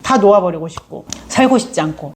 다 놓아버리고 싶고 살고 싶지 않고.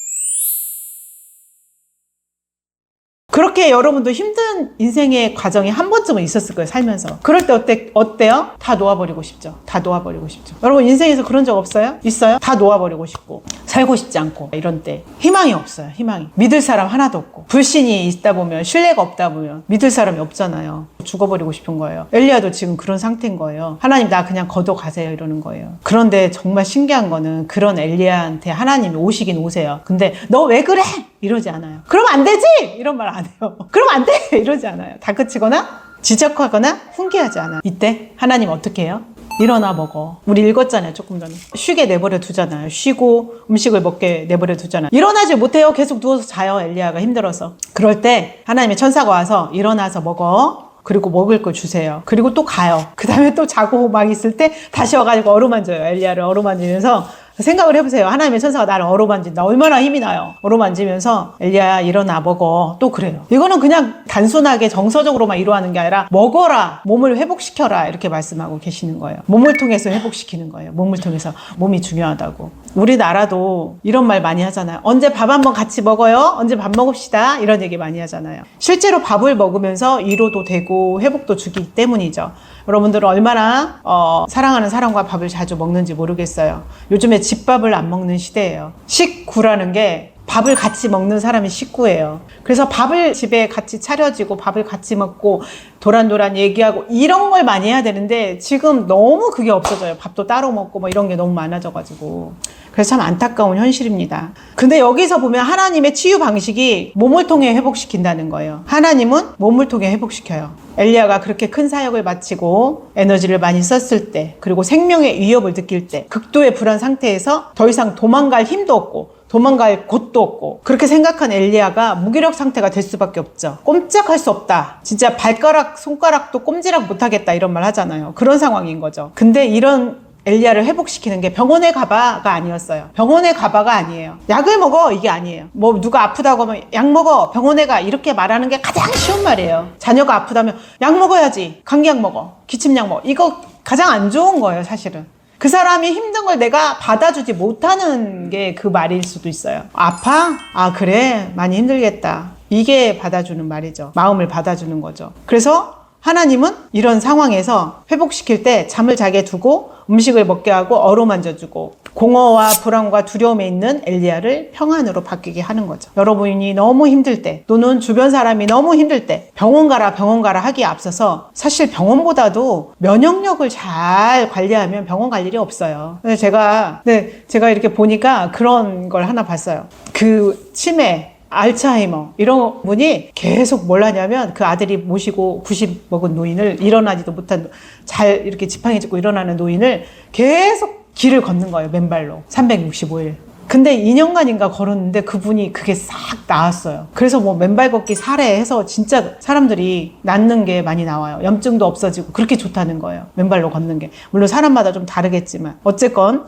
그렇게 여러분도 힘든 인생의 과정이 한 번쯤은 있었을 거예요, 살면서. 그럴 때 어때요? 다 놓아버리고 싶죠. 다 놓아버리고 싶죠. 여러분 인생에서 그런 적 없어요? 있어요? 다 놓아버리고 싶고 살고 싶지 않고 이런 때 희망이 없어요. 희망이. 믿을 사람 하나도 없고 불신이 있다 보면, 신뢰가 없다 보면 믿을 사람이 없잖아요. 죽어버리고 싶은 거예요. 엘리야도 지금 그런 상태인 거예요. 하나님 나 그냥 거둬가세요 이러는 거예요. 그런데 정말 신기한 거는 그런 엘리야한테 하나님이 오시긴 오세요. 근데 너 왜 그래? 이러지 않아요. 그러면 안 되지! 이런 말 안 해요. 그러면 안 돼! 이러지 않아요. 다그치거나 지적하거나 훈계하지 않아요. 이때 하나님 어떻게 해요? 일어나 먹어. 우리 읽었잖아요, 조금 전에. 쉬게 내버려 두잖아요. 쉬고 음식을 먹게 내버려 두잖아요. 일어나지 못해요. 계속 누워서 자요, 엘리야가 힘들어서. 그럴 때 하나님의 천사가 와서 일어나서 먹어. 그리고 먹을 걸 주세요. 그리고 또 가요. 그 다음에 또 자고 막 있을 때 다시 와가지고 어루만져요. 엘리야를 어루만지면서 생각을 해보세요. 하나님의 천사가 나를 어루만진다. 얼마나 힘이 나요. 어루만지면서 엘리야야 일어나 먹어. 또 그래요. 이거는 그냥 단순하게 정서적으로만 이루어하는 게 아니라 먹어라. 몸을 회복시켜라. 이렇게 말씀하고 계시는 거예요. 몸을 통해서 회복시키는 거예요. 몸을 통해서. 몸이 중요하다고. 우리나라도 이런 말 많이 하잖아요. 언제 밥 한번 같이 먹어요? 언제 밥 먹읍시다. 이런 얘기 많이 하잖아요. 실제로 밥을 먹으면서 위로도 되고 회복도 주기 때문이죠. 여러분들은 얼마나 사랑하는 사람과 밥을 자주 먹는지 모르겠어요. 요즘에 집밥을 안 먹는 시대예요. 식구라는 게 밥을 같이 먹는 사람이 식구예요. 그래서 밥을 집에 같이 차려지고 밥을 같이 먹고 도란도란 얘기하고 이런 걸 많이 해야 되는데 지금 너무 그게 없어져요. 밥도 따로 먹고 뭐 이런 게 너무 많아져가지고. 그래서 참 안타까운 현실입니다. 근데 여기서 보면 하나님의 치유 방식이 몸을 통해 회복시킨다는 거예요. 하나님은 몸을 통해 회복시켜요. 엘리야가 그렇게 큰 사역을 마치고 에너지를 많이 썼을 때, 그리고 생명의 위협을 느낄 때, 극도의 불안 상태에서 더 이상 도망갈 힘도 없고 도망갈 곳도 없고 그렇게 생각한 엘리야가 무기력 상태가 될 수밖에 없죠. 꼼짝할 수 없다. 진짜 발가락, 손가락도 꼼지락 못하겠다 이런 말 하잖아요. 그런 상황인 거죠. 근데 이런 엘리야를 회복시키는 게 병원에 가봐가 아니었어요. 병원에 가봐가 아니에요. 약을 먹어 이게 아니에요. 뭐 누가 아프다고 하면 약 먹어 병원에 가 이렇게 말하는 게 가장 쉬운 말이에요. 자녀가 아프다면 약 먹어야지. 감기약 먹어. 기침약 먹어. 이거 가장 안 좋은 거예요 사실은. 그 사람이 힘든 걸 내가 받아주지 못하는 게 그 말일 수도 있어요. 아파? 아 그래 많이 힘들겠다. 이게 받아주는 말이죠. 마음을 받아주는 거죠. 그래서 하나님은 이런 상황에서 회복시킬 때 잠을 자게 두고 음식을 먹게 하고 어루만져주고 공허와 불안과 두려움에 있는 엘리야를 평안으로 바뀌게 하는 거죠. 여러분이 너무 힘들 때 또는 주변 사람이 너무 힘들 때 병원 가라 하기에 앞서서 사실 병원보다도 면역력을 잘 관리하면 병원 갈 일이 없어요. 근데 제가 이렇게 보니까 그런 걸 하나 봤어요. 그 치매 알츠하이머 이런 분이 계속 뭘 하냐면 그 아들이 모시고 90 먹은 노인을 일어나지도 못한 잘 이렇게 지팡이 짚고 일어나는 노인을 계속 길을 걷는 거예요. 맨발로 365일. 근데 2년간인가 걸었는데 그분이 그게 싹 나았어요. 그래서 뭐 맨발 걷기 사례해서 진짜 사람들이 낫는 게 많이 나와요. 염증도 없어지고 그렇게 좋다는 거예요. 맨발로 걷는 게. 물론 사람마다 좀 다르겠지만 어쨌건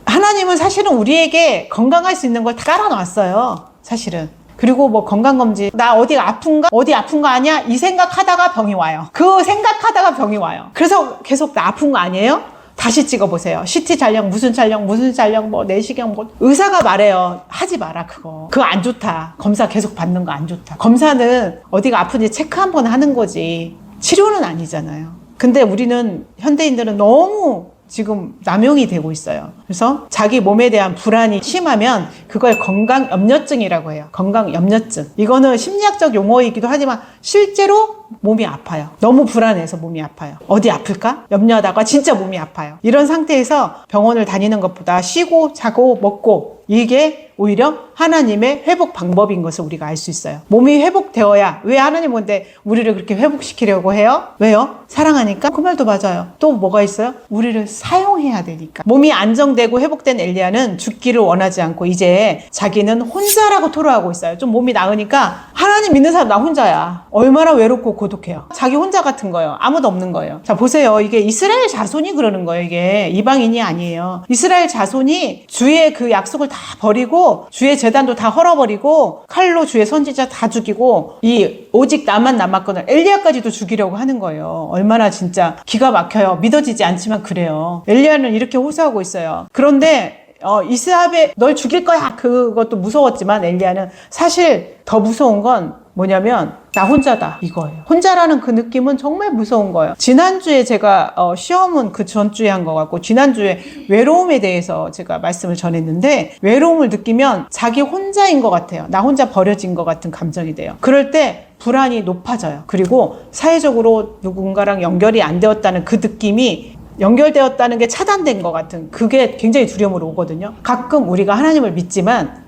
하나님은 사실은 우리에게 건강할 수 있는 걸 다 깔아놨어요. 사실은. 그리고 뭐 건강검진 나 어디가 아픈가? 어디 아픈 거 아니야? 이 생각하다가 병이 와요. 그 생각하다가 병이 와요. 그래서 계속 나 아픈 거 아니에요? 다시 찍어보세요. CT 촬영 무슨 촬영 뭐 내시경 뭐 의사가 말해요. 하지 마라 그거 안 좋다. 검사 계속 받는 거 안 좋다. 검사는 어디가 아픈지 체크 한번 하는 거지 치료는 아니잖아요. 근데 우리는 현대인들은 너무 지금 남용이 되고 있어요. 그래서 자기 몸에 대한 불안이 심하면 그걸 건강염려증이라고 해요. 건강염려증. 이거는 심리학적 용어이기도 하지만 실제로 몸이 아파요. 너무 불안해서 몸이 아파요. 어디 아플까? 염려하다가 진짜 몸이 아파요. 이런 상태에서 병원을 다니는 것보다 쉬고 자고 먹고 이게 오히려 하나님의 회복 방법인 것을 우리가 알 수 있어요. 몸이 회복되어야 왜 하나님 근데 우리를 그렇게 회복시키려고 해요? 왜요? 사랑하니까? 그 말도 맞아요. 또 뭐가 있어요? 우리를 사용해야 되니까. 몸이 안정되고 회복된 엘리야는 죽기를 원하지 않고 이제 자기는 혼자라고 토로하고 있어요. 좀 몸이 나으니까 하나님 믿는 사람 나 혼자야. 얼마나 외롭고 고독해요. 자기 혼자 같은 거예요. 아무도 없는 거예요. 자 보세요. 이게 이스라엘 자손이 그러는 거예요. 이게 이방인이 아니에요. 이스라엘 자손이 주의 그 약속을 다 버리고 주의 제단도 다 헐어버리고 칼로 주의 선지자 다 죽이고 오직 나만 남았거든. 엘리야까지도 죽이려고 하는 거예요. 얼마나 진짜 기가 막혀요. 믿어지지 않지만 그래요. 엘리야는 이렇게 호소하고 있어요. 그런데 이스합에 널 죽일 거야. 그것도 무서웠지만 엘리야는 사실 더 무서운 건 뭐냐면 나 혼자다 이거예요. 혼자라는 그 느낌은 정말 무서운 거예요. 지난주에 제가 시험은 그 전주에 한 것 같고 지난주에 외로움에 대해서 제가 말씀을 전했는데 외로움을 느끼면 자기 혼자인 것 같아요. 나 혼자 버려진 것 같은 감정이 돼요. 그럴 때 불안이 높아져요. 그리고 사회적으로 누군가랑 연결이 안 되었다는 그 느낌이 연결되었다는 게 차단된 것 같은 그게 굉장히 두려움으로 오거든요. 가끔 우리가 하나님을 믿지만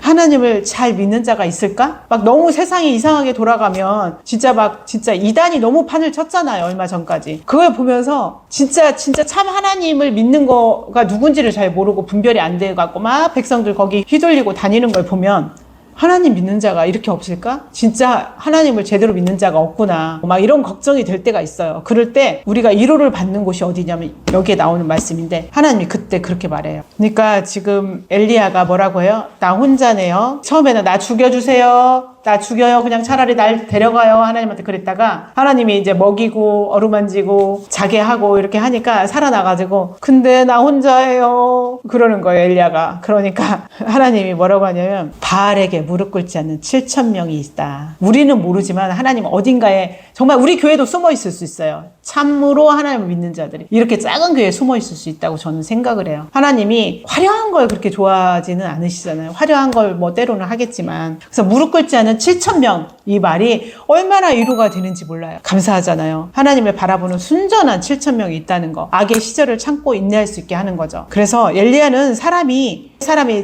하나님을 잘 믿는 자가 있을까? 막 너무 세상이 이상하게 돌아가면 진짜 이단이 너무 판을 쳤잖아요. 얼마 전까지. 그걸 보면서 진짜 참 하나님을 믿는 거가 누군지를 잘 모르고 분별이 안 돼갖고 막 백성들 거기 휘둘리고 다니는 걸 보면 하나님 믿는 자가 이렇게 없을까? 진짜 하나님을 제대로 믿는 자가 없구나. 막 이런 걱정이 될 때가 있어요. 그럴 때 우리가 위로를 받는 곳이 어디냐면 여기에 나오는 말씀인데 하나님이 그때 그렇게 말해요. 그러니까 지금 엘리야가 뭐라고 해요? 나 혼자네요. 처음에는 나 죽여주세요. 나 죽여요. 그냥 차라리 날 데려가요. 하나님한테 그랬다가 하나님이 이제 먹이고 어루만지고 자게 하고 이렇게 하니까 살아나가지고 근데 나 혼자예요. 그러는 거예요. 엘리야가. 그러니까 하나님이 뭐라고 하냐면 바알에게 무릎 꿇지 않는 7,000명이 있다. 우리는 모르지만 하나님 어딘가에 정말 우리 교회도 숨어 있을 수 있어요. 참으로 하나님을 믿는 자들이 이렇게 작은 교회에 숨어 있을 수 있다고 저는 생각을 해요. 하나님이 화려한 걸 그렇게 좋아하지는 않으시잖아요. 화려한 걸 뭐 때로는 하겠지만 그래서 무릎 꿇지 않는 7,000명 이 말이 얼마나 위로가 되는지 몰라요. 감사하잖아요. 하나님을 바라보는 순전한 7,000명이 있다는 거. 악의 시절을 참고 인내할 수 있게 하는 거죠. 그래서 엘리야는 사람이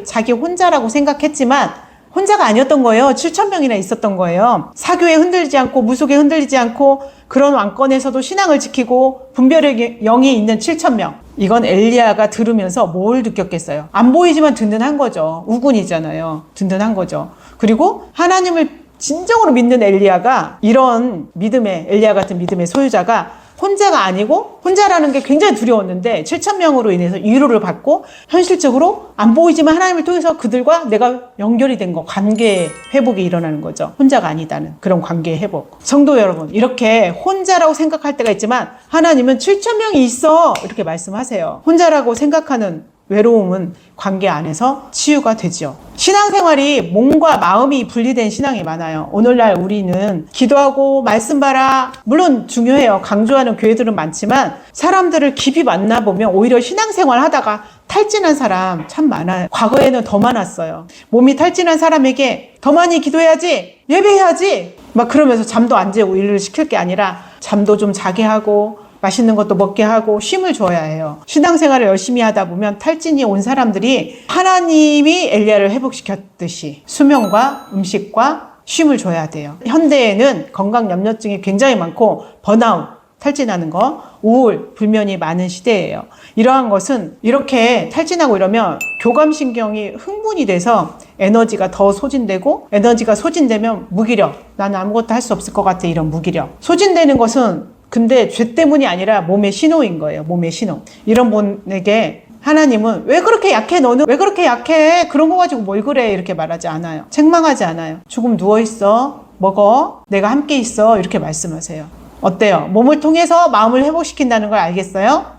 자기 혼자라고 생각했지만 혼자가 아니었던 거예요. 7,000명이나 있었던 거예요. 사교에 흔들리지 않고 무속에 흔들리지 않고 그런 왕권에서도 신앙을 지키고 분별의 영이 있는 7,000명. 이건 엘리야가 들으면서 뭘 느꼈겠어요? 안 보이지만 든든한 거죠. 우군이잖아요. 든든한 거죠. 그리고 하나님을 진정으로 믿는 엘리야가 이런 엘리야 같은 믿음의 소유자가 혼자가 아니고 혼자라는 게 굉장히 두려웠는데 7,000명으로 인해서 위로를 받고 현실적으로 안 보이지만 하나님을 통해서 그들과 내가 연결이 된 거, 관계 회복이 일어나는 거죠. 혼자가 아니다는 그런 관계 회복. 성도 여러분, 이렇게 혼자라고 생각할 때가 있지만 하나님은 7,000명이 있어 이렇게 말씀하세요. 혼자라고 생각하는 외로움은 관계 안에서 치유가 되죠. 신앙생활이 몸과 마음이 분리된 신앙이 많아요. 오늘날 우리는 기도하고 말씀 봐라 물론 중요해요. 강조하는 교회들은 많지만 사람들을 깊이 만나보면 오히려 신앙생활 하다가 탈진한 사람 참 많아요. 과거에는 더 많았어요. 몸이 탈진한 사람에게 더 많이 기도해야지 예배해야지 막 그러면서 잠도 안 재고 일을 시킬 게 아니라 잠도 좀 자게 하고 맛있는 것도 먹게 하고 쉼을 줘야 해요. 신앙생활을 열심히 하다 보면 탈진이 온 사람들이 하나님이 엘리야를 회복시켰듯이 수면과 음식과 쉼을 줘야 돼요. 현대에는 건강염려증이 굉장히 많고 번아웃, 탈진하는 거, 우울, 불면이 많은 시대예요. 이러한 것은 이렇게 탈진하고 이러면 교감신경이 흥분이 돼서 에너지가 더 소진되고 에너지가 소진되면 무기력, 나는 아무것도 할 수 없을 것 같아 이런 무기력. 소진되는 것은 근데 죄 때문이 아니라 몸의 신호인 거예요. 몸의 신호. 이런 분에게 하나님은 왜 그렇게 약해? 너는 왜 그렇게 약해? 그런 거 가지고 뭘 그래? 이렇게 말하지 않아요. 책망하지 않아요. 조금 누워있어. 먹어. 내가 함께 있어. 이렇게 말씀하세요. 어때요? 몸을 통해서 마음을 회복시킨다는 걸 알겠어요?